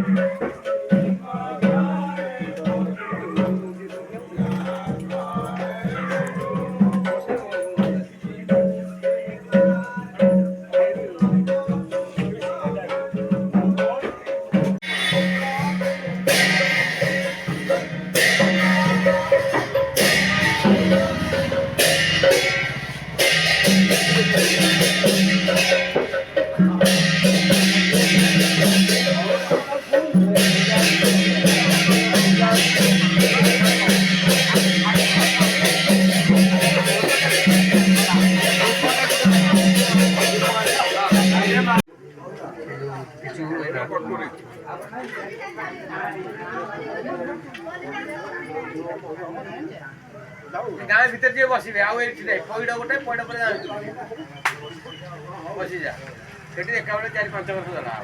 गाँ भीतर जे बसबे आउ एठी पइड गोटे पइड पर बसी जा सेठी एका बेले 4-5 वर्ष जाला।